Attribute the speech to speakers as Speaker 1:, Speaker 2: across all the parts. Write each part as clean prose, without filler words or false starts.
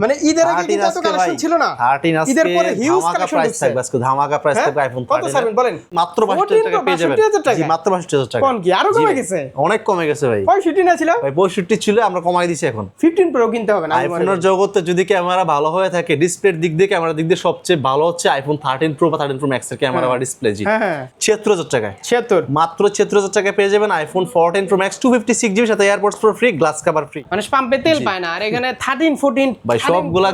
Speaker 1: মানে ঈদের আগে কিন্তু এত কালেকশন ছিল না।
Speaker 2: 13 আজকে
Speaker 1: ঈদের পরে হিউজ
Speaker 2: ধামাকা
Speaker 1: কালেকশন
Speaker 2: প্রাইস
Speaker 1: দিচ্ছে।
Speaker 2: থাকবে, আজকে ধামাকা প্রাইস থাকবে আইফোন 13
Speaker 1: কত ছাড়বেন বলেন?
Speaker 2: মাত্র 62,000 টাকা পেয়ে যাবেন।
Speaker 1: 62,000 টাকা?
Speaker 2: জি মাত্র 62,000 টাকা।
Speaker 1: কোন কি আরো কমে গেছে?
Speaker 2: অনেক কমে গেছে ভাই।
Speaker 1: 65 না ছিল
Speaker 2: ভাই 65 ছিল, আমরা কমাই দিছি এখন।
Speaker 1: 15 প্রো কিনতে হবে না
Speaker 2: আইফোনের জগতে যদি ক্যামেরা ভালো হয়ে থাকে, ডিসপ্লের দিক দিয়ে ক্যামেরার দিক দিয়ে সবচেয়ে ভালো হচ্ছে আইফোন 13 প্রো বা 13 প্রো ম্যাক্স এর ক্যামেরা বা ডিসপ্লে। জি
Speaker 1: হ্যাঁ
Speaker 2: 76,000 টাকায়
Speaker 1: 76
Speaker 2: মাত্র 76,000 টাকায় পেয়ে যাবেন আইফোন 14 প্রো ম্যাক্স 256 জিবি সাথে airports pro free, glass cover free.
Speaker 1: মানে পাম্পে তেল পায় না। আর এখানে 13 14
Speaker 2: ভাই সবগুলা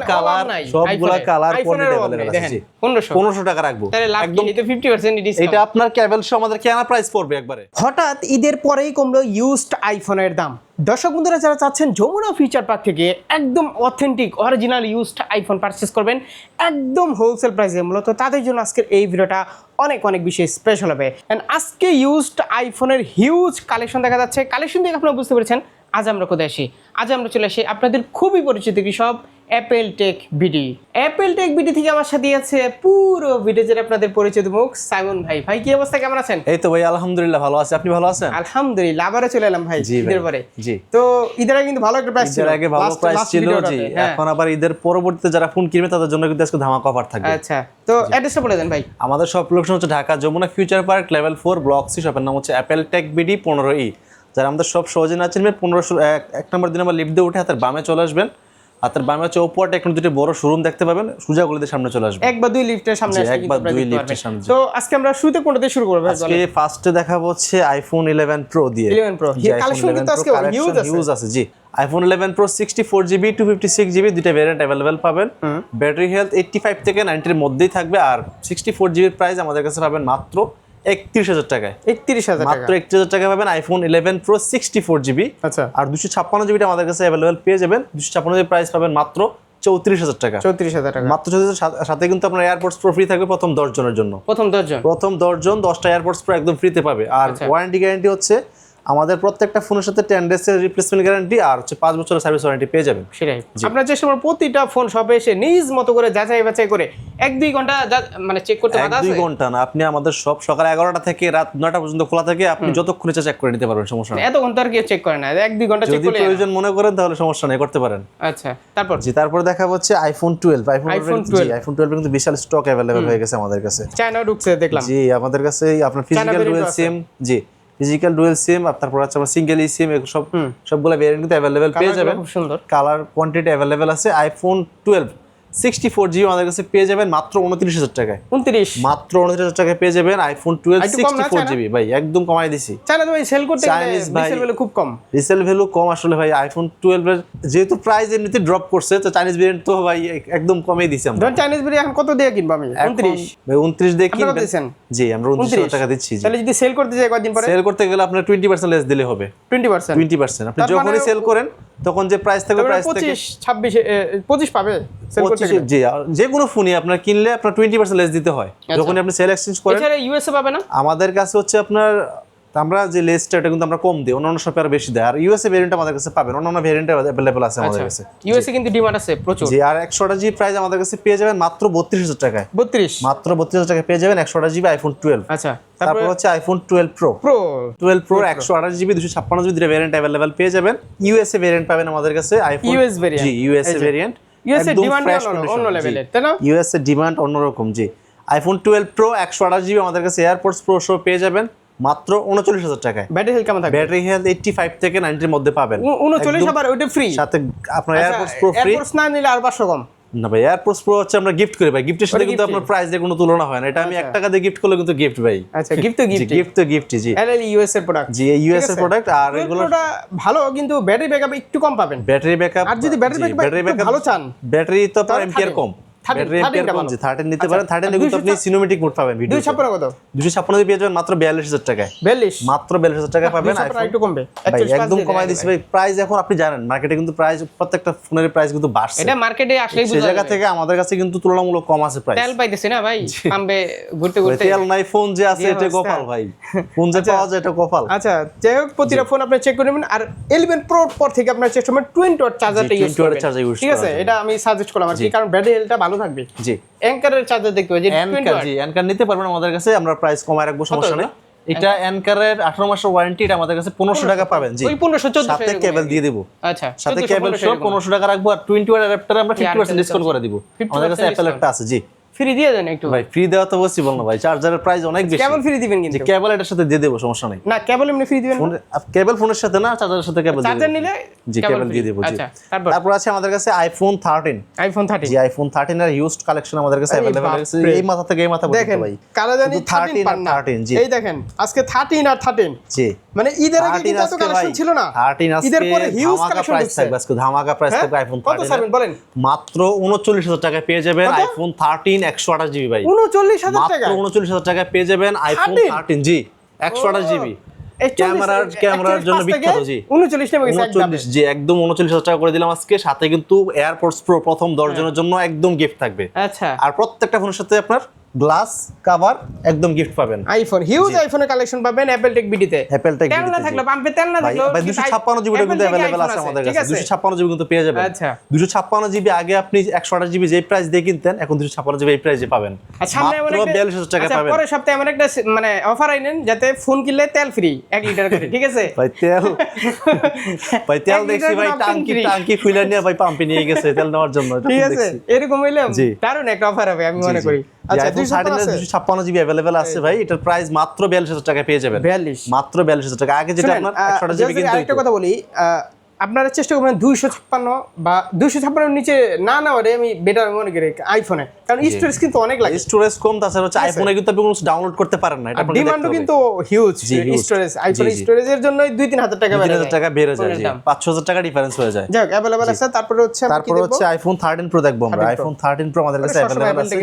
Speaker 2: কালার কোয়ান্টিটি अवेलेबल আছে। জি 1500 টাকা রাখবো
Speaker 1: একদম 50% ডিসকাউন্ট।
Speaker 2: এটা আপনার কেবল শো আমাদের কেনা প্রাইস পড়বে একবারে।
Speaker 1: হঠাৎ ঈদের পরেই কমলো ইউজড আইফোনের দাম। দর্শক বন্ধুরা যারা চাচ্ছেন যমুনা ফিচার পার্ক থেকে একদম authentic original used iPhone purchase করবেন একদম হোলসেল প্রাইসে, মূলত তাদের জন্য আজকের এই ভিডিওটা অনেক অনেক বেশি স্পেশাল হবে। এন্ড আজকে ইউজড আইফোনের হিউজ কালেকশন দেখা যাচ্ছে। কালেকশন দেখে আপনারা বুঝতে পেরেছেন আজ আমরা কোথায় আসি। আজ আমরা চলে আসি আপনাদের খুবই পরিচিত কি সব Apple tech BD. Apple tech BD থেকে আমার সাথে আছে পুরো ভিডিওর আপনাদের পরিচিত মুখ সাইমন ভাই। ভাই কি অবস্থা, কেমন আছেন?
Speaker 2: এই তো ভাই আলহামদুলিল্লাহ ভালো আছি, আপনি ভালো আছেন?
Speaker 1: আলহামদুলিল্লাহ আবারও চলে এলাম ভাই ঈদের পরে।
Speaker 2: জি
Speaker 1: তো ঈদের আগে কিন্তু ভালো একটা প্রাইস ছিল,
Speaker 2: ঈদের আগে ভালো প্রাইস ছিল। জি এখন আবার ঈদের পরবর্তীতে যারা ফোন কিনবে তাদের জন্য কিন্তু আজকে ধামাকা অফার থাকবে।
Speaker 1: আচ্ছা তো অ্যাড্রেসটা বলে দেন ভাই।
Speaker 2: আমাদের সব লোকেশন হচ্ছে Dhaka Jamuna future park level 4 block C, শপের নাম হচ্ছে অ্যাপেল টেক বিডি 15E। যারা আমাদের সব সহজে না চিনবেন 1 নম্বর 2 নম্বর লিফট দিয়ে উঠে হাতের বামে চলে আসবেন। হাতের বামে হচ্ছে ওপোর এখন দুটো বড় শোরুম দেখতে পাবেন, সোজা গলিতে সামনে চলে আসবেন।
Speaker 1: এক বা দুই লিফটের সামনে আসলে কিন্তু আপনারা দেখতে পারবেন। তো আজকে আমরা শুরুতে কোনটা দিয়ে শুরু করব ভাই?
Speaker 2: আজকে ফার্স্টে দেখাবো হচ্ছে আইফোন 11 প্রো দিয়ে।
Speaker 1: 11 প্রো কালেকশন কিন্তু আজকে
Speaker 2: হিউজ আছে। জি আইফোন 11 প্রো 64GB 256GB দুইটা ভেরিয়েন্ট अवेलेबल পাবেন। ব্যাটারি হেলথ 85 থেকে 90 এর মধ্যেই থাকবে। আর 64GB এর প্রাইস আমাদের কাছে পাবেন মাত্র 31,000 টাকায়।
Speaker 1: 31,000 টাকা,
Speaker 2: মাত্র 31,000 টাকা পাবেন আইফোন 11 প্রো 64GB।
Speaker 1: আচ্ছা
Speaker 2: আর 256GB আমাদের কাছে अवेलेबल পেয়ে যাবেন। 256GB প্রাইস পাবেন মাত্র 34,000 টাকা।
Speaker 1: 34,000 টাকা
Speaker 2: মাত্র 34,000 সাথে কিন্তু আপনার এয়ারপোর্টস প্রো ফ্রি থাকবে প্রথম 10 জনের জন্য। প্রথম 10 জন 10টা এয়ারপোর্টস প্রো একদম ফ্রিতে পাবে। আর ওয়ারেন্টি গ্যারান্টি হচ্ছে আমাদের প্রত্যেকটা ফোনের সাথে 10 ডেজের রিপ্লেসমেন্ট গ্যারান্টি আর হচ্ছে 5 বছরের সার্ভিস ওয়ারেন্টি পেয়ে যাবেন।
Speaker 1: সেটাই আপনারা চেষ্টা করুন প্রতিটা ফোন শপে এসে নিজ মতো করে যাচাই বাছাই করে 1-2 ঘন্টা মানে চেক করতে বাধা আছে।
Speaker 2: 1-2 ঘন্টা না, আপনি আমাদের সব সকাল 11টা থেকে রাত 9টা পর্যন্ত খোলা থাকে, আপনি যতক্ষণ ইচ্ছা চেক করে নিতে পারবেন, সমস্যা নেই।
Speaker 1: এত ঘন্টা আর কি চেক করে না, 1-2 ঘন্টা চেক
Speaker 2: যদি
Speaker 1: করলে
Speaker 2: প্রয়োজন মনে করেন তাহলে সমস্যা নেই, করতে পারেন।
Speaker 1: আচ্ছা তারপর
Speaker 2: দেখা হচ্ছে আইফোন 12। আইফোন 12 কিন্তু বিশাল স্টক अवेलेबल হয়ে গেছে আমাদের কাছে।
Speaker 1: চায়না ঢুকছে দেখলাম।
Speaker 2: জি আমাদের কাছে আপনার ফিজিক্যাল ডুয়াল সিম, জি ফিজিক্যাল ডুয়াল সিম, তারপর হচ্ছে আমরা সিঙ্গেল সিম, সবগুলো ভেরিয়েন্ট কিন্তু अवेलेबल পেয়ে যাবেন।
Speaker 1: খুব সুন্দর
Speaker 2: কালার কোয়ান্টিটি अवेलेबल আছে। আইফোন 12 64GB আমাদের কাছে পেয়ে যাবেন মাত্র 29,000 টাকায়। মাত্র 29,000 টাকায় পেয়ে যাবেন আইফোন 12 64GB। ভাই একদম কমাই দিছি।
Speaker 1: চায়না তো ভাই সেল করতে গেলে রিসেল ভ্যালু খুব কম।
Speaker 2: রিসেল ভ্যালু কম আসলে ভাই। আইফোন 12 এর যেহেতু প্রাইস এমনিতে ড্রপ করছে, তো চাইনিজ ভেরিয়েন্ট তো ভাই একদম কমই দিছি আমরা।
Speaker 1: চাইনিজ ভেরিয়েন্ট এখন কত দিয়ে কিনব আমি? 29
Speaker 2: ভাই 29 দিয়ে কিনবেন। জি আমরা 29,000 টাকা দিচ্ছি।
Speaker 1: তাহলে যদি সেল করতে যাই কয়দিন পরে?
Speaker 2: সেল করতে গেলে আপনার 20% লেস দিলে হবে। 20% আপনি যখনই সেল করেন তখন যে প্রাইস থাকবে প্রাইস থেকে
Speaker 1: 25 পাবে সেল করতে গেলে।
Speaker 2: জি যে কোনো ফোনই আপনার কিনলে আপনার 20% লেস দিতে হয় যখন আপনি সেল এক্সচেঞ্জ করেন।
Speaker 1: এছাড়া ইউএসএ পাবে না
Speaker 2: আমাদের কাছে হচ্ছে আপনার, আমরা যে লেসটা এটা কিন্তু আমরা কম দিই, অন্যান্য শপে আর বেশি দেয়। আর ইউএসএ ভেরিয়েন্ট আমাদের কাছে পাবেন, অন্যান্য ভেরিয়েন্ট अवेलेबल আছে আমাদের কাছে।
Speaker 1: ইউএসএ কিন্তু ডিমান্ড আছে প্রচুর।
Speaker 2: জি আর 128GB প্রাইস আমাদের কাছে পেয়ে যাবেন মাত্র 32,000 টাকায়।
Speaker 1: 32
Speaker 2: মাত্র 32,000 টাকায় পেয়ে যাবেন 128GB আইফোন 12।
Speaker 1: আচ্ছা
Speaker 2: তারপর হচ্ছে আইফোন 12 প্রো 128GB 256GB দুটো ভেরিয়েন্ট अवेलेबल পেয়ে যাবেন। ইউএসএ ভেরিয়েন্ট পাবেন আমাদের কাছে আইফোন জি ইউএসএ ভেরিয়েন্ট।
Speaker 1: ইউএসএ ডিমান্ড অন্য লেভেলের, তাই না?
Speaker 2: ইউএসএ ডিমান্ড অন্যরকম। জি আইফোন 12 প্রো 128GB আমাদের কাছে এয়ারপোর্টস প্রো সহ পেয়ে যাবেন মাত্র 39,000 টাকায়।
Speaker 1: ব্যাটারি হেলথ কেমন থাকবে?
Speaker 2: ব্যাটারি হেলথ 85 থেকে 90 এর মধ্যে পাবেন।
Speaker 1: 39 আবার ওটা ফ্রি,
Speaker 2: সাথে আপনার এয়ারপোর্টস প্রো ফ্রি।
Speaker 1: এয়ারপোর্টস না নিলে আর 500 কম
Speaker 2: না ভাই। এয়ারপোর্টস প্রো হচ্ছে আমরা গিফট করি ভাই, গিফটের সাথে কিন্তু আপনার প্রাইস দিয়ে কোনো তুলনা হয় না। এটা আমি 1 টাকা দিয়ে গিফট করলে কিন্তু গিফট ভাই।
Speaker 1: আচ্ছা গিফট তো গিফট
Speaker 2: জি
Speaker 1: এলএল ইউএস এর প্রোডাক্ট।
Speaker 2: জি ইউএস এর প্রোডাক্ট। আর এগুলোটা
Speaker 1: ভালো কিন্তু ব্যাটারি ব্যাকআপ একটু কম পাবেন।
Speaker 2: ব্যাটারি ব্যাকআপ
Speaker 1: আর যদি ব্যাটারি ব্যাকআপ ভালো চান,
Speaker 2: ব্যাটারি তো আপনার এম্পিয়ার কম, ব্যাটারি এম্পিয়ার কম। জি 13 নিতে পারেন। 13 এ কিন্তু আপনি সিনেমেটিক মোড পাবেন। ভিডিও
Speaker 1: 256 কত?
Speaker 2: 256 পেয়ে যাবেন মাত্র 42,000 টাকায়।
Speaker 1: 42
Speaker 2: মাত্র 42,000 টাকা পাবেন। আইফোন
Speaker 1: একটু কমবে,
Speaker 2: একদম কমাই দিছি ভাই। প্রাইস এখন আপনি জানেন মার্কেটে কিন্তু প্রাইস প্রত্যেকটা ফোনের প্রাইস কিন্তু বাড়ছে।
Speaker 1: এটা মার্কেটে আসলেই বুঝা যায়।
Speaker 2: সেই জায়গা থেকে আমাদের কাছে কিন্তু তুলনামূলক কম আছে প্রাইস।
Speaker 1: তেল পাইতেছি না ভাই, পাম্পে ঘুরতে ঘুরতে
Speaker 2: তেল নাই, ফোন যে আছে এটা কপাল ভাই। ফোন যে পাওয়া যায় এটা কপাল।
Speaker 1: আচ্ছা যাই হোক প্রতিটা ফোন আপনি চেক করে নেবেন। আর 11 প্রো পর থেকে আপনার চেষ্টা করবেন 20 ওয়াট চার্জারটা ইউজ করবেন। ঠিক আছে এটা আমি সাজেস্ট করলাম আর কি, কারণ ব্যাটারি হেলথটা ভালো থাকবে।
Speaker 2: জি
Speaker 1: অ্যাঙ্কারের চার্জার দেখতে পাবেন যে 20 ওয়াট।
Speaker 2: জি অ্যাঙ্কার নিতে পারবেন আমাদের কাছে, আমরা প্রাইস কমায় রাখবো, সমস্যা নেই। এটা অ্যানকারের 18 মাসের ওয়ারেন্টি, এটা আমাদের কাছে 1500 টাকা পাবেন। জি
Speaker 1: ওই 1500 1400
Speaker 2: সাথে কেবল দিয়ে দেব।
Speaker 1: আচ্ছা
Speaker 2: সাথে কেবল সহ 1500 টাকা রাখবো, আর 20 ওয়াট অ্যাডাপ্টারে আমরা 50% ডিসকাউন্ট করে দিব। আমাদের কাছে অ্যাপেল একটা আছে। জি
Speaker 1: ফ্রি দিয়ে দেন একটু
Speaker 2: ভাই, ফ্রি দেওয়া তো বসি বল না ভাই, চার্জারের প্রাইস অনেক বেশি।
Speaker 1: কেবল ফ্রি দিবেন কিন্তু?
Speaker 2: কেবল এটার সাথে দিয়ে দেব, সমস্যা নাই।
Speaker 1: না কেবল এমনি ফ্রি দিবেন না?
Speaker 2: কেবল ফোনের সাথে না, চার্জারের সাথে কেবল দিয়ে
Speaker 1: চার্জার
Speaker 2: দেব।
Speaker 1: নিলে
Speaker 2: জি কেবল দিয়ে দেব। জি
Speaker 1: আচ্ছা
Speaker 2: তারপর আছে আমাদের কাছে আইফোন 13।
Speaker 1: আইফোন 13।
Speaker 2: জি আইফোন 13 এর ইউজড কালেকশন আমাদের কাছে अवेलेबल আছে। এই মাথা থেকে এই মাথা পর্যন্ত
Speaker 1: দেখেন
Speaker 2: ভাই,
Speaker 1: কালাদানি
Speaker 2: 13 আর 13। জি
Speaker 1: এই দেখেন আজকে 13 আর 13।
Speaker 2: জি
Speaker 1: মানে ঈদের আগে কিন্তু এত কালেকশন ছিল না।
Speaker 2: 13 আজকে
Speaker 1: ঈদের পরে হিউজ
Speaker 2: ধামাকা
Speaker 1: কালেকশন
Speaker 2: প্রাইস থাকবে। আজকে ধামাকা প্রাইস থাকবে আইফোন 13
Speaker 1: কত ছাড়বেন বলেন?
Speaker 2: মাত্র 39000 টাকায় পেয়ে যাবেন আইফোন 13 128 জিবি ভাই।
Speaker 1: 39000 টাকা?
Speaker 2: মাত্র 39000 টাকায় পেয়ে যাবেন আইফোন 13। জি 128 জিবি ক্যামেরার জন্য বিখ্যাত। জি
Speaker 1: 39 নেমে গেছে একদম।
Speaker 2: 39। জি একদম 39000 টাকা করে দিলাম আজকে। সাথে কিন্তু এয়ারপডস প্রো প্রথম 10 জনের জন্য একদম গিফট থাকবে।
Speaker 1: আচ্ছা
Speaker 2: আর প্রত্যেকটা ফোনের সাথে আপনার গ্লাস কভার একদম গিফট পাবেন।
Speaker 1: আইফোন হিউজ আইফোনের কালেকশন পাবেন অ্যাপল টেক বিডিতে।
Speaker 2: অ্যাপল টেক
Speaker 1: তেল না থাকলে পাম্পে তেল না থাকলে
Speaker 2: ভাই 256 জিবি কিন্তু अवेलेबल আছে আমাদের কাছে। 256 জিবি কিন্তু পেয়ে যাবেন।
Speaker 1: আচ্ছা
Speaker 2: 256 জিবি আগে আপনি 128 জিবি যে প্রাইস দিয়ে কিনতেন, এখন 256 জিবি এই প্রাইসে পাবেন।
Speaker 1: আর সামনে এমন
Speaker 2: মাত্র
Speaker 1: একটা
Speaker 2: 42000 টাকা
Speaker 1: আচ্ছা
Speaker 2: পাবেন।
Speaker 1: পরের সপ্তাহে এমন একটা মানে অফার আইনেন যাতে ফোন কিনলে তেল ফ্রি 1 লিটার করে, ঠিক আছে?
Speaker 2: ভাই তেল দেখছি ভাই, টাঙ্কি খুলে নিয়ে ভাই পাম্পে নিয়ে গেছে তেল নেওয়ার জন্য।
Speaker 1: ঠিক আছে এরকম হইলে দারুণ একটা অফার হবে আমি মনে করি। আচ্ছা
Speaker 2: 256 জিবি अवेलेबल আছে ভাই। এটার প্রাইস মাত্র 42000 টাকা পেয়ে যাবেন।
Speaker 1: 42
Speaker 2: মাত্র 42000 টাকা। আগে যেটা আপনার 128 জিবি কিন্তু
Speaker 1: একটা কথা বলি, আপনারা চেষ্টা করবেন 256 বা 256 এর নিচে না নেওয়ারে আমি বেটার মনে করি আইফোনে, কারণ স্টোরেজ কিন্তু অনেক লাগে।
Speaker 2: স্টোরেজ কম, তাছাড়া হচ্ছে আইফোনে কিন্তু আপনি কোনো ডাউনলোড করতে পারেন না। এটা আপনাদের
Speaker 1: ডিমান্ডও কিন্তু হিউজ স্টোরেজ। আইফোন স্টোরেজের জন্য 2-3000 টাকা
Speaker 2: 3000 টাকা বেড়ে যায়। জি 5000 টাকা ডিফারেন্স হয়ে যায়।
Speaker 1: যাক अवेलेबल আছে। তারপরে হচ্ছে
Speaker 2: আইফোন 13 প্রো দেখবো আমরা। আইফোন 13 প্রো আমাদের কাছে अवेलेबल আছে।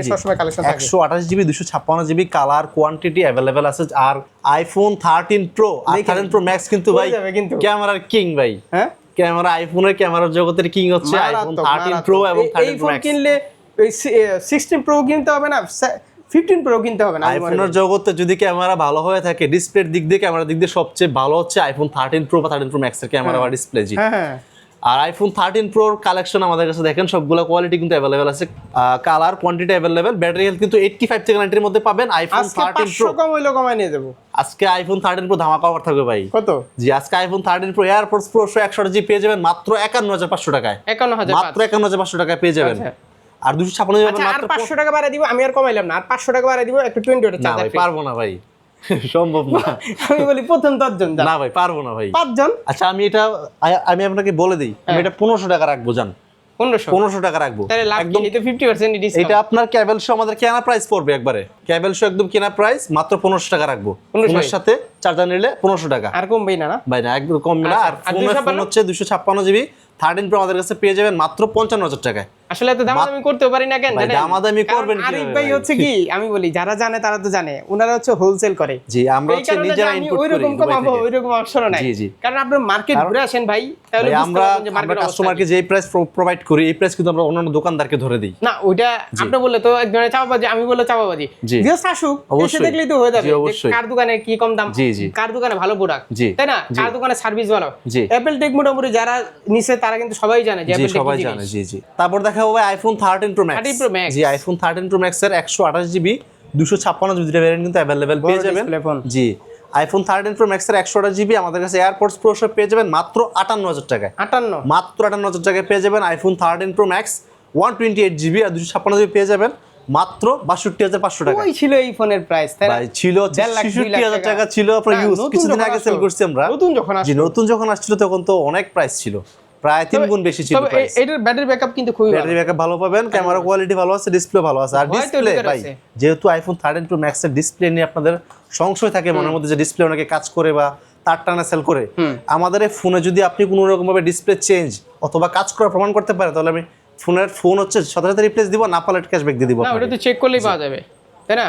Speaker 2: 128 GB 256 GB colour quantity available আছে। আর আইফোন 13 প্রো আর 13 প্রো ম্যাক্স কিন্তু ভাই ক্যামেরার কিং ভাই। হ্যাঁ ক্যামেরা, আইফোনের ক্যামেরার জগতের কিং হচ্ছে আইফোন 13 প্রো এবং 13 প্রো ম্যাক্স।
Speaker 1: কিনলে 16 প্রো কিনতে হবে না, 15 প্রো কিনতে হবে না।
Speaker 2: আইফোনের জগতে যদি ক্যামেরা ভালো হয়ে থাকে, ডিসপ্লের দিক দিয়ে ক্যামেরার দিক দিয়ে সবচেয়ে ভালো হচ্ছে আইফোন 13 প্রো বা 13 প্রো ম্যাক্স এর ক্যামেরা বা ডিসপ্লে। জি
Speaker 1: হ্যাঁ
Speaker 2: আর আইফোন 13 প্রোর কালেকশন আমাদের কাছে দেখেন সবগুলো কোয়ালিটি কিন্তু अवेलेबल আছে। Colour quantity available. Battery health কিন্তু 85 থেকে 90 এর মধ্যে পাবেন। আইফোন 13 প্রো
Speaker 1: কম হইলো কমাই নিয়ে দেব
Speaker 2: আজকে। আইফোন 13 প্রো ধামাকা অফার থাকবে ভাই।
Speaker 1: কত?
Speaker 2: জি আজকে iPhone 13 pro AirPods pro 128 GB পেয়ে যাবেন মাত্র 51500 টাকায়।
Speaker 1: 51500
Speaker 2: মাত্র 51500 টাকায় পেয়ে যাবেন। আর 256 জিবি
Speaker 1: আচ্ছা আর 500 টাকা বাড়ায় দিব, আমি আর কমাইলাম না, আর 500 টাকা বাড়ায় দিব একটা 20 ওয়াটের চার্জার।
Speaker 2: ভাই পারবো না ভাই, সম্ভব না।
Speaker 1: আমি বলি প্রথম 10 জন
Speaker 2: না ভাই পারবো না ভাই।
Speaker 1: 5 জন।
Speaker 2: আচ্ছা আমি আপনাকে বলে দিই, আমি এটা 1500 টাকা রাখবো। জান 1500 টাকা রাখবো
Speaker 1: একদম 50% ডিসকাউন্ট।
Speaker 2: এটা আপনার কেবল শো আমাদের কেনা প্রাইস পড়বে একবারে। কেবল শো একদম কেনা প্রাইস মাত্র 1500 টাকা রাখবো। ফোনের সাথে চার্জার নিলে 1500 টাকা।
Speaker 1: আর কমবেই না? না
Speaker 2: ভাই না একদম কমবে না। আর ফোন হচ্ছে 256 জিবি 13 প্রো আমাদের কাছে পেয়ে যাবেন মাত্র 55000 টাকায়।
Speaker 1: আসলে এত দামাদামি করতে পারি না কেন জানেন?
Speaker 2: দামাদামি করবেন কি?
Speaker 1: আরিফ ভাই হচ্ছে কি, আমি বলি যারা জানে তারা তো জানে, ওনারা হচ্ছে হোলসেল করে।
Speaker 2: জি আমরা হচ্ছে নিজেরা ইনপুট করি।
Speaker 1: ওইরকম কমাবো ওইরকম অপশন নাই।
Speaker 2: জি জি
Speaker 1: কারণ আপনি মার্কেট ঘুরে আসেন ভাই, তাহলে
Speaker 2: আমরা কাস্টমারকে যে প্রাইস প্রোভাইড করি এই প্রাইস কিন্তু আমরা অন্যান্য দোকানদারকে ধরে দিই
Speaker 1: না। ওইটা আপনি বললে তো এক ধরনের চাপাবাজি, আমি বললে চাপাবাজি। ভিউয়ার্স আসুক, এসে দেখলেই তো হয়ে যাবে কার দোকানে কি কম দাম, কার দোকানে ভালো প্রোডাক্ট, তাই না? কার দোকানে সার্ভিস ভালো। অ্যাপল টেক মোটামুটি যারা নিছে তারা কিন্তু সবাই জানে যে অ্যাপল টেক
Speaker 2: সবাই জানে। জি জি তারপর দেখাবো ভাই আইফোন 13 প্রো ম্যাক্স। জি আইফোন 13 প্রো ম্যাক্স এর 128 জিবি 256 জিবি ভেরিয়েন্ট কিন্তু अवेलेबल পেয়ে যাবেন। জি আইফোন 13 প্রো ম্যাক্স এর 128 জিবি আমাদের কাছে এয়ারপডস প্রো সব পেয়ে যাবেন মাত্র 58000 টাকায়। 58 মাত্র 58000 টাকায় পেয়ে যাবেন আইফোন 13 প্রো ম্যাক্স 128 জিবি আর 256 জিবি পেয়ে যাবেন মাত্র 62500 টাকা।
Speaker 1: ওই ছিল এই ফোনের প্রাইস, তাই না?
Speaker 2: ভাই ছিল 66000 টাকা ছিল আপনার ইউজ। কিছুদিন আগে সেল করছি আমরা। নতুন যখন আসছিল তখন তো অনেক প্রাইস ছিল, প্রায় 3 গুণ বেশি ছিল প্রাইস।
Speaker 1: এটার ব্যাটারি ব্যাকআপ কিন্তু খুবই ভালো।
Speaker 2: ব্যাটারি ব্যাকআপ ভালো পাবেন, ক্যামেরা কোয়ালিটি ভালো আছে, ডিসপ্লে ভালো আছে। আর ডিসপ্লে ভাই যেহেতু আইফোন 13 প্রো ম্যাক্স এর ডিসপ্লে নিয়ে আপনাদের সংশয় থাকে মনের মধ্যে যে ডিসপ্লে অনেকে কাজ করে বা তার টানা সেল করে, আমাদের এই ফোনে যদি আপনি কোনো রকম ভাবে ডিসপ্লে চেঞ্জ অথবা কাজ করা প্রমাণ করতে পারেন তাহলে আমি ফোন হচ্ছে সাথে সাথে রিপ্লেস দিব, না পারলে ক্যাশব্যাক দিয়ে দিব।
Speaker 1: না ওটা তো চেক করলেই পাওয়া যাবে, তাই না?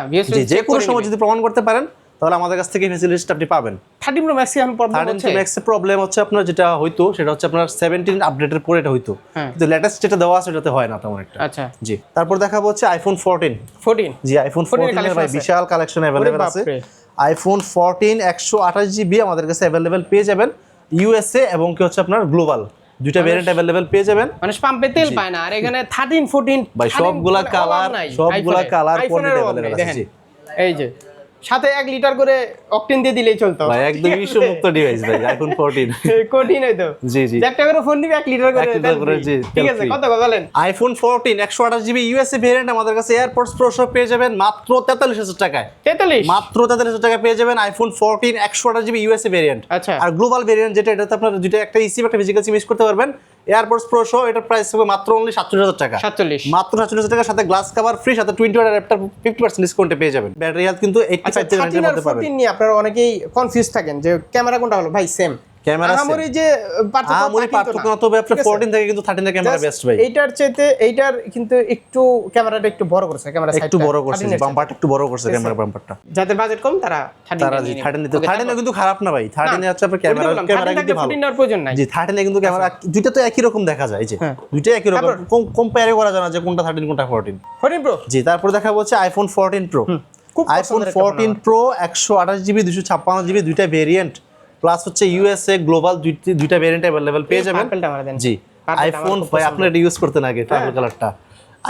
Speaker 2: যে কোনো সময় যদি প্রমাণ করতে পারেন তাহলে আমাদের কাছ থেকে ফ্যাসিলিটিটা আপনি পাবেন।
Speaker 1: 13 প্রো ম্যাক্স এর প্রবলেম হচ্ছে,
Speaker 2: 13 প্রো ম্যাক্স এর প্রবলেম হচ্ছে আপনার যেটা হইতো সেটা হচ্ছে আপনার 17 আপডেটের পরে এটা হইতো, কিন্তু লেটেস্ট যেটা দেওয়া আছে সেটাতে হয় না তেমন একটা।
Speaker 1: আচ্ছা
Speaker 2: জি তারপর দেখাবো হচ্ছে আইফোন 14। জি আইফোন 14 এর ভাই বিশাল কালেকশন अवेलेबल আছে। আইফোন 14 128 জিবি আমাদের কাছে अवेलेबल পেয়ে যাবেন ইউএসএ এবং কি হচ্ছে আপনার গ্লোবাল দুইটা ভেরিয়েন্ট अवेलेबल পেয়ে যাবেন।
Speaker 1: মানুষ পাম্পে তেল পায় না, আর এখানে 13 14
Speaker 2: ভাই সবগুলা কালার কোয়ান্টিটি अवेलेबल আছে।
Speaker 1: এই যে সাথে 1 লিটার করে অকটেন দিয়ে দিলেই চলতো
Speaker 2: ভাই একদম ইস্যু মুক্ত ডিভাইস ভাই আইফোন 14
Speaker 1: কঠিন হইতো
Speaker 2: জি জি
Speaker 1: যে একটা করে ফোন নিবে 1 লিটার করে
Speaker 2: 1 লিটার করে, জি,
Speaker 1: ঠিক আছে
Speaker 2: তেল
Speaker 1: কত বলেন
Speaker 2: আইফোন 14 128GB ইউএসএ ভেরিয়েন্ট আমাদের কাছে এয়ারপডস প্রো সহ পেয়ে যাবেন মাত্র 43000 টাকায়
Speaker 1: 43
Speaker 2: মাত্র 43000 টাকায় পেয়ে যাবেন আইফোন 14 128GB ইউএসএ ভেরিয়েন্ট
Speaker 1: আচ্ছা।
Speaker 2: আর গ্লোবাল ভেরিয়েন্ট যেটা এটাতে আপনারা দুইটা একটা ইসিম একটা ফিজিক্যাল সিম ইউজ করতে পারবেন এয়ারপডস প্রো সহ এটার প্রাইস হবে মাত্র অনলি 47000 টাকা
Speaker 1: 47
Speaker 2: মাত্র 47000 টাকার সাথে গ্লাস কভার ফ্রি সাথে 20 ওয়াট অ্যাডাপ্টার 50% ডিসকাউন্টে পেয়ে যাবেন ব্যাটারি হেলথ কিন্তু 85 থেকে 90 এর মধ্যে পাবেন
Speaker 1: 14 নিয়ে আপনারা অনেকেই কনফিউজ থাকেন যে ক্যামেরা কোনটা হলো ভাই সেম
Speaker 2: ক্যামেরা
Speaker 1: আমারই যে
Speaker 2: আমারই পার্থক্য না তবে আপনার 14 থেকে কিন্তু 13 এর ক্যামেরা বেস্ট ভাই
Speaker 1: এইটার চাইতে এইটার কিন্তু একটু ক্যামেরাটা একটু বড় করছে ক্যামেরা সাইডটা
Speaker 2: একটু বড় করছে বাম্পারটা একটু বড় করছে ক্যামেরা বাম্পারটা
Speaker 1: যাদের বাজেট কম তারা 13
Speaker 2: তারা জি 13 নিতে 13 কিন্তু খারাপ না ভাই 13 এ হচ্ছে আপনার ক্যামেরা কিন্তু ভালো
Speaker 1: 14 নেওয়ার প্রয়োজন নাই
Speaker 2: জি 13 এ কিন্তু ক্যামেরা দুইটা তো একই রকম দেখা যায় এই যে দুইটা একই রকম কম্পেয়ার করা যায় না যে কোনটা 13 কোনটা 14
Speaker 1: 14 প্রো
Speaker 2: জি তারপর দেখা হচ্ছে iPhone 14 pro iPhone 14 pro 128GB 256GB দুইটা ভেরিয়েন্ট প্লাস হচ্ছে ইউএসএ গ্লোবাল দুইটা ভেরিয়েন্ট अवेलेबल পেয়ে যাবেন
Speaker 1: পার্পলটা মারা দেন
Speaker 2: জি আইফোন ভাই আপনারা এটা ইউজ করতে আগে পার্পল কালারটা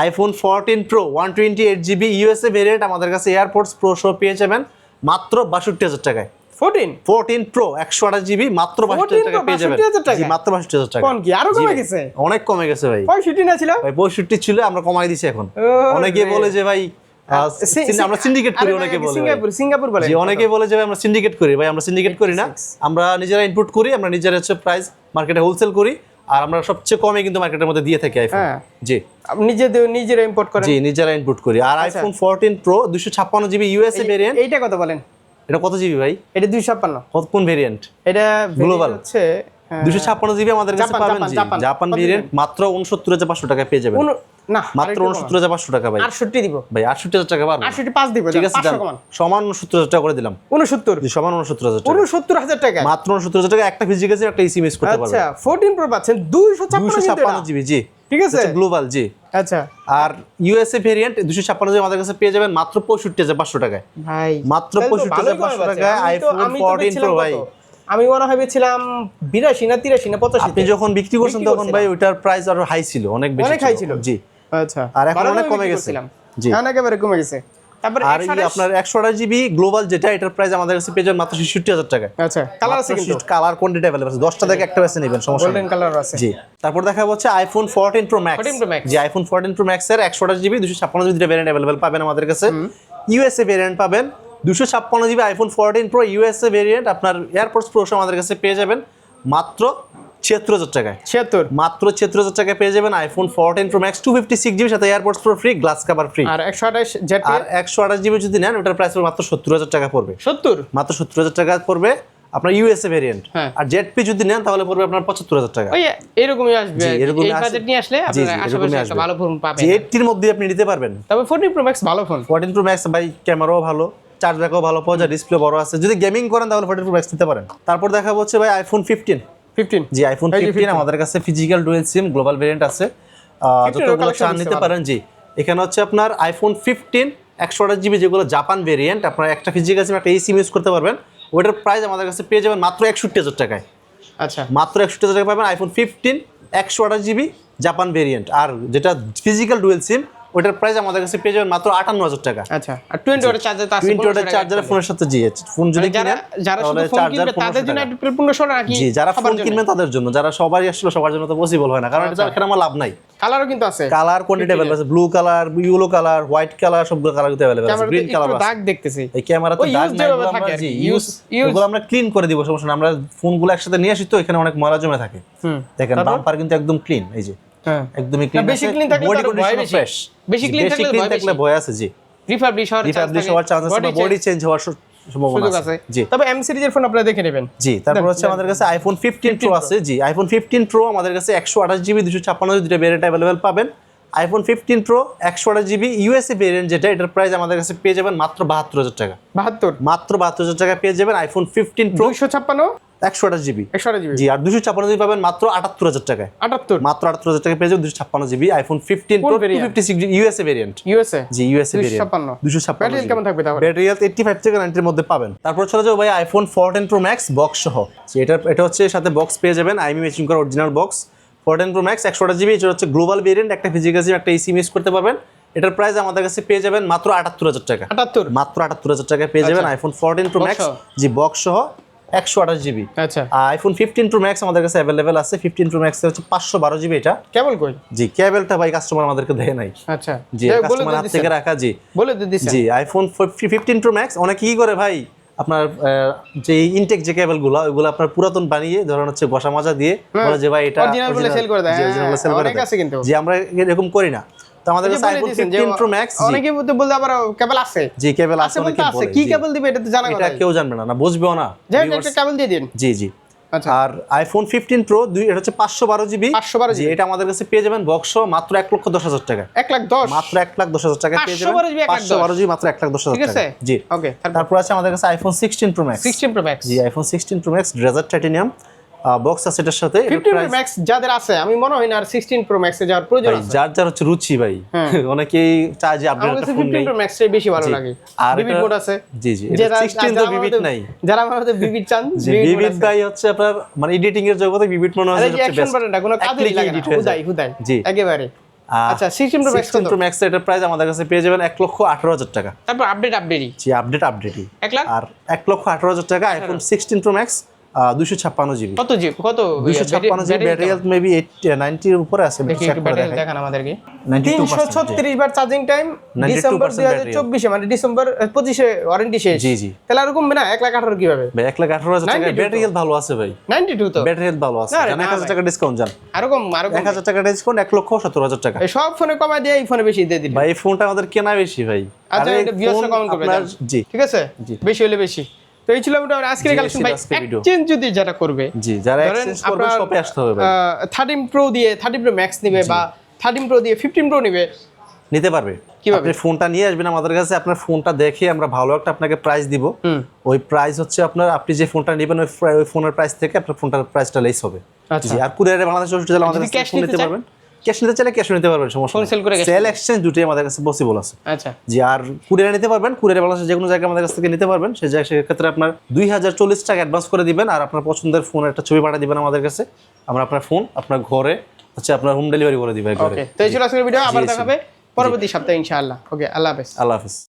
Speaker 2: iPhone 14 pro 128GB USA variant আমাদের কাছে এয়ারপডস প্রো সহ পেয়ে যাবেন মাত্র 62000 টাকায় 14 প্রো 128GB মাত্র 62000 টাকা পেয়ে যাবেন জি মাত্র 62000 টাকা
Speaker 1: কোন কি আরো কমে গেছে
Speaker 2: অনেক কমে গেছে ভাই
Speaker 1: 65 না ছিল
Speaker 2: ভাই 65 ছিল আমরা কমাই দিছি এখন অনেকে বলে যে ভাই আমরা সিন্ডিকেট করি অনেকে বলে
Speaker 1: সিঙ্গাপুর বলে
Speaker 2: জি অনেকে বলে যে আমরা সিন্ডিকেট করি ভাই আমরা সিন্ডিকেট করি না আমরা নিজেরা ইনপুট করি আমরা নিজেরা হচ্ছে প্রাইস মার্কেটে হোলসেল করি আর আমরা সবচেয়ে কমে কিন্তু মার্কেটের মধ্যে দিয়ে থাকি আইফোন জি
Speaker 1: আপনি নিজেরা ইম্পোর্ট করেন
Speaker 2: জি নিজেরা ইনপুট করি আর iPhone 14 pro 256GB USA variant
Speaker 1: এইটা কত বলেন
Speaker 2: এটা কত জিবি ভাই
Speaker 1: এটা 256
Speaker 2: কোন ভেরিয়েন্ট
Speaker 1: এটা
Speaker 2: গ্লোবাল
Speaker 1: হচ্ছে
Speaker 2: 256GB আমাদের কাছে পাবেন জি জাপান ভেরিয়েন্ট মাত্র 69500 টাকায় পেয়ে যাবেন
Speaker 1: না
Speaker 2: মাত্র 69500 টাকা ভাই
Speaker 1: 68 দিব
Speaker 2: ভাই 68000 টাকা পারবো
Speaker 1: 68 পাঁচ দিব
Speaker 2: ঠিক আছে সমান 69000 টাকা করে দিলাম
Speaker 1: 69
Speaker 2: জি সমান 69000 টাকা
Speaker 1: 69000 টাকা
Speaker 2: মাত্র 69000 টাকা একটা ফিজিক্যাল সিম একটা ইসি মিস করতে পারবেন
Speaker 1: আচ্ছা 14 প্রো পাচ্ছেন 256
Speaker 2: GB জি
Speaker 1: ঠিক আছে
Speaker 2: গ্লোবাল জি
Speaker 1: আচ্ছা
Speaker 2: আর ইউএসএ ভেরিয়েন্ট 256 আমাদের কাছে পেয়ে যাবেন মাত্র 65500 টাকায়
Speaker 1: ভাই
Speaker 2: মাত্র 65500 টাকায় আইফোন 14 প্রো ভাই
Speaker 1: আমি মনে হয় ভেবেছিলাম 82 না 83 না 85
Speaker 2: আপনি যখন বিক্রি করছেন তখন ভাই ওটার প্রাইস আরো হাই ছিল অনেক বেশি
Speaker 1: অনেক হাই ছিল
Speaker 2: জি
Speaker 1: আচ্ছা
Speaker 2: আর এখন অনেক কমে গেছে
Speaker 1: জি একেবারে কমে গেছে তারপর
Speaker 2: আর এই আপনার 128GB গ্লোবাল যেটা এটার প্রাইস আমাদের কাছে পেয়ে যাবেন মাত্র 66000 টাকা
Speaker 1: আচ্ছা কালার আছে কিন্তু
Speaker 2: কালার কোয়ান্টিটি अवेलेबल আছে 10টা থেকে একটা বেছে নেবেন সমস্যা নেই
Speaker 1: গোল্ডেন কালার আছে
Speaker 2: জি তারপর দেখা হচ্ছে আইফোন 14 প্রো ম্যাক্স জি আইফোন 14 প্রো ম্যাক্স এর 128GB 256GB ভেরিয়েন্ট अवेलेबल পাবেন আমাদের কাছে ইউএসএ ভেরিয়েন্ট পাবেন 256GB iPhone 14 pro USA variant আপনার এয়ারপডস প্রো আমাদের কাছে পেয়ে যাবেন মাত্র 76000 টাকায়
Speaker 1: 76
Speaker 2: মাত্র 76000 টাকায় পেয়ে যাবেন আইফোন 14 প্রো ম্যাক্স 256GB সাথে AirPods pro free glass cover free
Speaker 1: আর 128 জেড
Speaker 2: আর 128GB যদি নেন ওটার প্রাইস মাত্র 70000 টাকা পড়বে
Speaker 1: 70
Speaker 2: মাত্র 70000 টাকা পড়বে আপনার ইউএসএ ভেরিয়েন্ট আর জেডপি যদি নেন তাহলে পড়বে আপনার 75000 টাকা
Speaker 1: ওই এরকমই আসবে এই বাজেট নিয়ে আসলে আপনারা আশেপাশে একটা ভালো ফোন পাবেন
Speaker 2: জেডটির মধ্যে আপনি নিতে পারবেন
Speaker 1: তবে 14 প্রো ম্যাক্স ভালো ফোন
Speaker 2: 14 প্রো ম্যাক্স ভাই ক্যামেরাও ভালো চার্জ ব্যাকআপও ভালো পাওয়া যায় ডিসপ্লে বড় আছে যদি গেমিং করেন তাহলে 14 প্রো ম্যাক্স নিতে পারেন তারপর দেখা হচ্ছে ভাই আইফোন 15 জি আইফোন 15 আমাদের কাছে physical dual SIM global variant আছে যতগুলো চান নিতে পারেন জি এখানে হচ্ছে আপনার আইফোন 15 128GB যেগুলো জাপান ভেরিয়েন্ট আপনারা একটা ফিজিক্যাল সিম একটা সিম ইউজ করতে পারবেন ওটার প্রাইস আমাদের কাছে পেয়ে যাবেন মাত্র 61000 টাকায়
Speaker 1: আচ্ছা
Speaker 2: মাত্র 61000 টাকা পাবেন আইফোন 15 128GB জাপান ভেরিয়েন্ট আর যেটা ফিজিক্যাল ডুয়াল সিম ওটার প্রাইস আমাদের কাছে পেয়ে যাবেন মাত্র 58000 টাকা
Speaker 1: আচ্ছা আর 20 ওয়াটের চার্জার তো আছে
Speaker 2: 20 ওয়াটের চার্জার ফোনের সাথে জি ফোন যদি কিনেন
Speaker 1: যারা শুধু ফোন কিনবে তাদের জন্য একটু 1500 টাকা কি
Speaker 2: জি যারা ফোন কিনবেন তাদের জন্য যারা সবারই আসলে সবার জন্য তো পসিবল হয় না কারণ এটা এখানে আমার লাভ নাই
Speaker 1: কালারও কিন্তু আছে
Speaker 2: কালার কোয়ান্টিটি अवेलेबल আছে blue colour yellow colour white colour সবগুলো কালার কিন্তু अवेलेबल আছে গ্রিন কালার আছে
Speaker 1: দাগ দেখতেছি
Speaker 2: এই ক্যামেরাতে দাগ নাই আমরা জি এগুলো আমরা ক্লিন করে দিব সমস্যা না আমরা ফোনগুলো একসাথে নিয়ে আসি তো এখানে অনেক ময়লা জমে থাকে দেখেন বাম্পার কিন্তু একদম ক্লিন এই যে একদমই ক্লিন
Speaker 1: বেশি ক্লিন থাকলে
Speaker 2: বডি কন্ডিশন ফ্রেশ
Speaker 1: বেশি ক্লিন
Speaker 2: থাকলে ভয় আছে জি
Speaker 1: রিফাবলিশ হওয়ার চান্স আছে
Speaker 2: বডি চেঞ্জ হওয়ার সম্ভাবনা আছে জি
Speaker 1: তবে এম সিরিজের ফোন আপনারা দেখে নেবেন
Speaker 2: জি তারপর হচ্ছে আমাদের কাছে আইফোন 15 প্রো আছে জি আইফোন 15 প্রো আমাদের কাছে 128GB 256GB দুটো ভেরিয়েন্ট अवेलेबल পাবেন iPhone 15 pro 128GB USA variant যেটা এটার প্রাইস আমাদের কাছে পেয়ে যাবেন মাত্র 72000 টাকা
Speaker 1: 72
Speaker 2: মাত্র 72000 টাকা পেয়ে যাবেন আইফোন 15 প্রো
Speaker 1: 256
Speaker 2: 128GB
Speaker 1: জি
Speaker 2: আর 256GB পাবেন মাত্র 78000 টাকায়
Speaker 1: 78
Speaker 2: মাত্র 78000 টাকা পেয়ে যাবেন 256GB iPhone 15 pro 256GB USA variant জি ইউএসএ ভেরিয়েন্ট 256 ব্যাটারি
Speaker 1: কেমন থাকবে তাহলে
Speaker 2: ব্যাটারি হেলথ 85 থেকে 90 এর মধ্যে পাবেন তারপর চলে যাও ভাই আইফোন 14 প্রো ম্যাক্স বক্স সহ এটা হচ্ছে সাথে বক্স পেয়ে যাবেন আইএমই ম্যাচিং করা original box 14 pro max 128GB এটা হচ্ছে গ্লোবাল ভেরিয়েন্ট একটা ফিজিক্যাল সিম একটা সিম ইউজ করতে পারবেন এটার প্রাইস আমাদের কাছে পেয়ে যাবেন মাত্র 78,000 টাকা।
Speaker 1: 78
Speaker 2: মাত্র 78,000 টাকায় পেয়ে যাবেন আইফোন 14 প্রো ম্যাক্স, জি বক্স সহ 128 জিবি।
Speaker 1: আচ্ছা
Speaker 2: আইফোন 15 প্রো ম্যাক্স আমাদের কাছে অ্যাভেলেবেল আছে। 15 প্রো ম্যাক্স হচ্ছে 512 জিবি। এটা
Speaker 1: কেবল কই?
Speaker 2: জি কেবলটা ভাই কাস্টমার আমাদেরকে দেয় নাই।
Speaker 1: আচ্ছা
Speaker 2: জি কাস্টমার হাত থেকে রাখা। জি
Speaker 1: বলে দিছেন।
Speaker 2: জি আইফোন 15 প্রো ম্যাক্স অনেকে কি করে ভাই, আপনার যে ইনটেক যে কেবলগুলো ওইগুলো আপনার পুরাতন বানিয়ে ধরেন হচ্ছে বসা মাজা দিয়ে বলে যে ভাই এটা
Speaker 1: অরিজিনাল বলে সেল করে দেয়।
Speaker 2: জি অরিজিনাল বলে সেল করে
Speaker 1: অনেক আছে কিন্তু।
Speaker 2: দেয়। জি আমরা এরকম করি না। তো আমাদের কাছে আইফোন 15 প্রো ম্যাক্স
Speaker 1: অনেকে বলতে আবার কেবল আছে।
Speaker 2: জি কেবল আছে অনেকে বলে।
Speaker 1: কি কেবল দিবে এটা তো জানা কথা।
Speaker 2: এটা কেউ জানবে না, না বুঝবেও না।
Speaker 1: যাই একটা কেবল দিয়ে দিন।
Speaker 2: জি জি।
Speaker 1: আচ্ছা
Speaker 2: আর আইফোন 15 প্রো এটা হচ্ছে 512 জিবি।
Speaker 1: 512
Speaker 2: জি এটা আমাদের কাছে পেয়ে যাবেন বক্স মাত্র 1,10,000 টাকা।
Speaker 1: 1,10,000
Speaker 2: মাত্র 1,10,000 টাকা পেয়ে যাবেন। 512 জিবি মাত্র 1,10,000
Speaker 1: ঠিক আছে
Speaker 2: টাকা। জি
Speaker 1: ওকে।
Speaker 2: তারপর আছে আমাদের কাছে iPhone 16 pro max.
Speaker 1: 16 pro max
Speaker 2: জি iPhone 16 pro max desert titanium box আছে এটার সাথে।
Speaker 1: 15 প্রো ম্যাক্স যাদের আছে আমি মনে হয় না আর 16 প্রো ম্যাক্সে যাওয়ার প্রয়োজন আছে।
Speaker 2: যার যার হচ্ছে রুচি ভাই, অনেকেই চায় যে আপডেট একটা ফোন নেই।
Speaker 1: 15 প্রো ম্যাক্সটাই বেশি ভালো লাগে।
Speaker 2: আর
Speaker 1: ভিভিড মোড আছে।
Speaker 2: জি জি 16 তো ভিভিড নাই।
Speaker 1: যারা আমাদের ভিভিড চান
Speaker 2: ভিভিড ভাই হচ্ছে আপনার মানে এডিটিং এর জগতে ভিভিড মনে হয় সবচেয়ে
Speaker 1: অ্যাকশন
Speaker 2: বেস্ট।
Speaker 1: বাটনটা কোনো কাজেই লাগে না, হুদাই
Speaker 2: জি
Speaker 1: একেবারে। আচ্ছা 16 প্রো ম্যাক্স
Speaker 2: 16 প্রো ম্যাক্স এটার প্রাইস আমাদের কাছে পেয়ে যাবেন 1,18,000 টাকা।
Speaker 1: তারপর আপডেটই
Speaker 2: জি আপডেটই
Speaker 1: 1 লাখ
Speaker 2: আর 1,18,000 টাকা আইফোন 16 প্রো ম্যাক্স 256 জিবি।
Speaker 1: কত জিবি? কত
Speaker 2: 256 জিবি ব্যাটারি হেলথ মেবি 90 এর উপরে আছে।
Speaker 1: দেখি একটু ব্যাটারি দেখান আমাদেরকে।
Speaker 2: 92%
Speaker 1: 336 বার চার্জিং টাইম।
Speaker 2: 92%
Speaker 1: ডিসেম্বর 2024 মানে ডিসেম্বর 25 এ ওয়ারেন্টি শেষ।
Speaker 2: জি জি
Speaker 1: তাহলে আর কমবে না 1,18,000 কিভাবে?
Speaker 2: ভাই 1,18,000 টাকা ব্যাটারি হেলথ ভালো আছে ভাই।
Speaker 1: 92 তো
Speaker 2: ব্যাটারি হেলথ ভালো আছে।
Speaker 1: না রে,
Speaker 2: জান
Speaker 1: না
Speaker 2: 1000 টাকা ডিসকাউন্ট জান।
Speaker 1: আরো কম
Speaker 2: 1000 টাকা ডিসকাউন্ট 1,70,000 টাকা।
Speaker 1: এই সব ফোনে কমায় দিয়ে এই ফোনে বেশি দিয়ে দিলেন।
Speaker 2: ভাই এই ফোনটা আমাদের কেনা বেশি ভাই।
Speaker 1: আচ্ছা
Speaker 2: আর এই
Speaker 1: এটা ভিউয়ার্সরা কমেন্ট করবে
Speaker 2: আপনার জি
Speaker 1: ঠিক আছে বেশি হলে বেশি। তো এই ছিল আমাদের আজকের
Speaker 2: জি,
Speaker 1: কালেকশন
Speaker 2: এই ছিল
Speaker 1: ভাই।
Speaker 2: আজকের ভিডিও।
Speaker 1: এক্সচেঞ্জ যদি যারা করবে
Speaker 2: জি যারা
Speaker 1: ধরেন
Speaker 2: এক্সচেঞ্জ করবে
Speaker 1: আপনার,
Speaker 2: শপে আসতে হবে ভাই।
Speaker 1: 13 প্রো দিয়ে 13 প্রো ম্যাক্স নিবে বা 13 প্রো দিয়ে 15 প্রো নিবে
Speaker 2: নিতে পারবে।
Speaker 1: কিভাবে?
Speaker 2: আপনি ফোনটা নিয়ে আসবেন আমাদের কাছে, আপনার ফোনটা দেখে আমরা ভালো একটা আপনাকে প্রাইস দিব। ওই প্রাইস হচ্ছে আপনার আপনি যে ফোনটা নেবেন ওই ফোনের প্রাইস থেকে আপনার ফোনটার প্রাইসটা লেস হবে।
Speaker 1: আচ্ছা।
Speaker 2: জি আর কুরিয়ারে বাংলাদেশ 64 জেলা আমাদের
Speaker 1: যদি
Speaker 2: কাছে
Speaker 1: cash
Speaker 2: ফোন
Speaker 1: নিতে
Speaker 2: নিতে
Speaker 1: চান?
Speaker 2: পারবেন। ক্যাশ নিতে চাইলে ক্যাশ নিতে পারবেন, সমস্যা
Speaker 1: ফোন
Speaker 2: নেই।
Speaker 1: সেল করে cash
Speaker 2: সেল এক্সচেঞ্জ দুটোই আমাদের কাছে পসিবল আছে।
Speaker 1: আচ্ছা
Speaker 2: জি আর কুরিয়ারে নিতে পারবেন, কুরিয়ারে বাংলাদেশের যে কোনো জায়গায় আমাদের কাছ থেকে নিতে পারবেন। সেই জায়গায় সেক্ষেত্রে আপনার 2040 টাকা অ্যাডভান্স করে দিবেন আর আপনার পছন্দের ফোনের একটা ছবি পাঠিয়ে দিবেন আমাদের কাছে। আমরা আপনার ফোন আপনার ঘরে হচ্ছে আপনার হোম ডেলিভারি করে দিব একবারে।
Speaker 1: ওকে তো এই ছিল আজকের ভিডিও। আবার দেখাবে পরবর্তী সপ্তাহে ইনশাআল্লাহ। ওকে আল্লাহ হাফেজ।
Speaker 2: আল্লাহ হাফেজ।